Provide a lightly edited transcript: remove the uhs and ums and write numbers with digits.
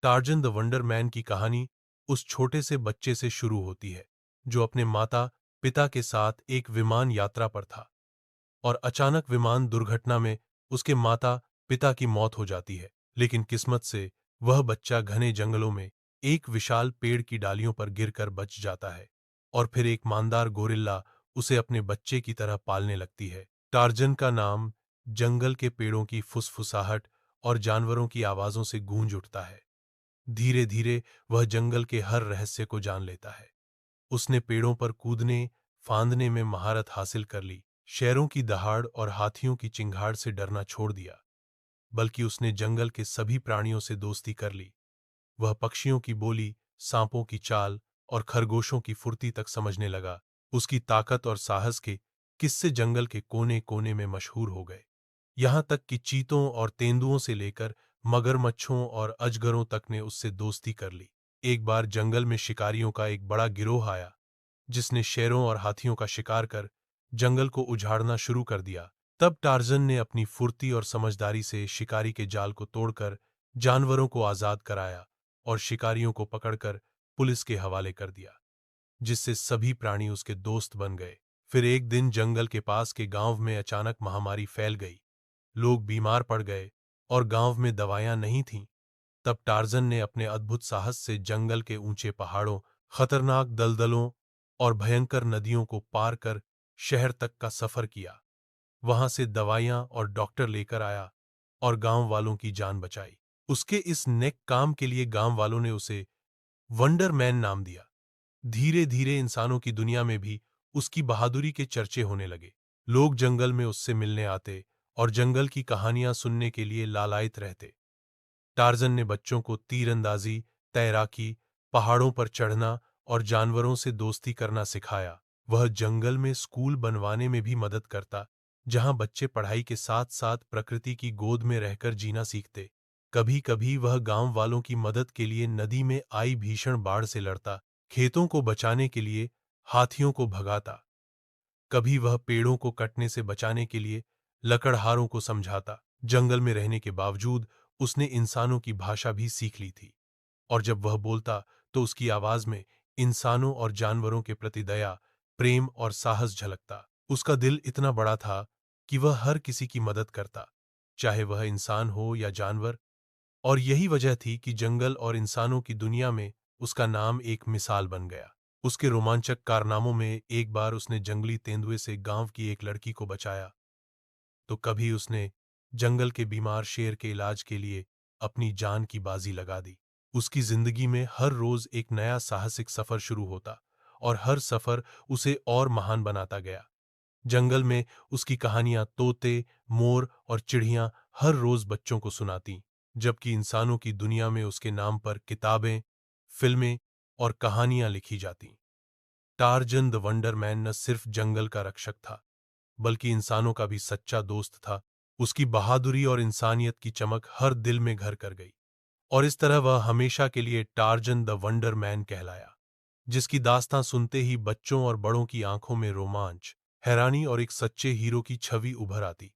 Tarzan the wonder man की कहानी उस छोटे से बच्चे से शुरू होती है जो अपने माता पिता के साथ एक विमान यात्रा पर था और अचानक विमान दुर्घटना में उसके माता पिता की मौत हो जाती है। लेकिन किस्मत से वह बच्चा घने जंगलों में एक विशाल पेड़ की डालियों पर गिरकर बच जाता है और फिर एक मानदार गोरिल्ला उसे अपने बच्चे की तरह पालने लगती है। टार्जन का नाम जंगल के पेड़ों की फुसफुसाहट और जानवरों की आवाजों से गूंज उठता है। धीरे धीरे वह जंगल के हर रहस्य को जान लेता है। उसने पेड़ों पर कूदने फांदने में महारत हासिल कर ली, शेरों की दहाड़ और हाथियों की चिंगाड़ से डरना छोड़ दिया, बल्कि उसने जंगल के सभी प्राणियों से दोस्ती कर ली। वह पक्षियों की बोली, सांपों की चाल और खरगोशों की फुर्ती तक समझने लगा। उसकी ताकत और साहस के किस्से जंगल के कोने कोने में मशहूर हो गए, यहाँ तक कि चीतों और तेंदुओं से लेकर मगरमच्छों और अजगरों तक ने उससे दोस्ती कर ली। एक बार जंगल में शिकारियों का एक बड़ा गिरोह आया जिसने शेरों और हाथियों का शिकार कर जंगल को उजाड़ना शुरू कर दिया। तब टार्जन ने अपनी फुर्ती और समझदारी से शिकारी के जाल को तोड़कर जानवरों को आजाद कराया और शिकारियों को पकड़कर पुलिस के हवाले कर दिया, जिससे सभी प्राणी उसके दोस्त बन गए। फिर एक दिन जंगल के पास के गांव में अचानक महामारी फैल गई। लोग बीमार पड़ गए और गांव में दवाइयां नहीं थीं। तब टार्जन ने अपने अद्भुत साहस से जंगल के ऊंचे पहाड़ों, खतरनाक दलदलों और भयंकर नदियों को पार कर शहर तक का सफर किया। वहां से दवाइयां और डॉक्टर लेकर आया और गांव वालों की जान बचाई। उसके इस नेक काम के लिए गांव वालों ने उसे वंडर मैन नाम दिया। धीरे धीरे इंसानों की दुनिया में भी उसकी बहादुरी के चर्चे होने लगे। लोग जंगल में उससे मिलने आते और जंगल की कहानियां सुनने के लिए लालायित रहते। टार्जन ने बच्चों को तीरंदाजी, तैराकी, पहाड़ों पर चढ़ना और जानवरों से दोस्ती करना सिखाया। वह जंगल में स्कूल बनवाने में भी मदद करता, जहां बच्चे पढ़ाई के साथ साथ प्रकृति की गोद में रहकर जीना सीखते। कभी कभी वह गांव वालों की मदद के लिए नदी में आई भीषण बाढ़ से लड़ता, खेतों को बचाने के लिए हाथियों को भगाता। कभी वह पेड़ों को कटने से बचाने के लिए लकड़हारों को समझाता। जंगल में रहने के बावजूद उसने इंसानों की भाषा भी सीख ली थी और जब वह बोलता तो उसकी आवाज में इंसानों और जानवरों के प्रति दया, प्रेम और साहस झलकता। उसका दिल इतना बड़ा था कि वह हर किसी की मदद करता, चाहे वह इंसान हो या जानवर। और यही वजह थी कि जंगल और इंसानों की दुनिया में उसका नाम एक मिसाल बन गया। उसके रोमांचक कारनामों में एक बार उसने जंगली तेंदुए से गांव की एक लड़की को बचाया, तो कभी उसने जंगल के बीमार शेर के इलाज के लिए अपनी जान की बाजी लगा दी। उसकी जिंदगी में हर रोज एक नया साहसिक सफर शुरू होता और हर सफर उसे और महान बनाता गया। जंगल में उसकी कहानियां तोते, मोर और चिड़ियां हर रोज बच्चों को सुनाती, जबकि इंसानों की दुनिया में उसके नाम पर किताबें, फिल्में और कहानियां लिखी जाती। टार्जन द वंडर मैन न सिर्फ जंगल का रक्षक था, बल्कि इंसानों का भी सच्चा दोस्त था। उसकी बहादुरी और इंसानियत की चमक हर दिल में घर कर गई और इस तरह वह हमेशा के लिए टार्जन द वंडर मैन कहलाया, जिसकी दास्तां सुनते ही बच्चों और बड़ों की आंखों में रोमांच, हैरानी और एक सच्चे हीरो की छवि उभर आती।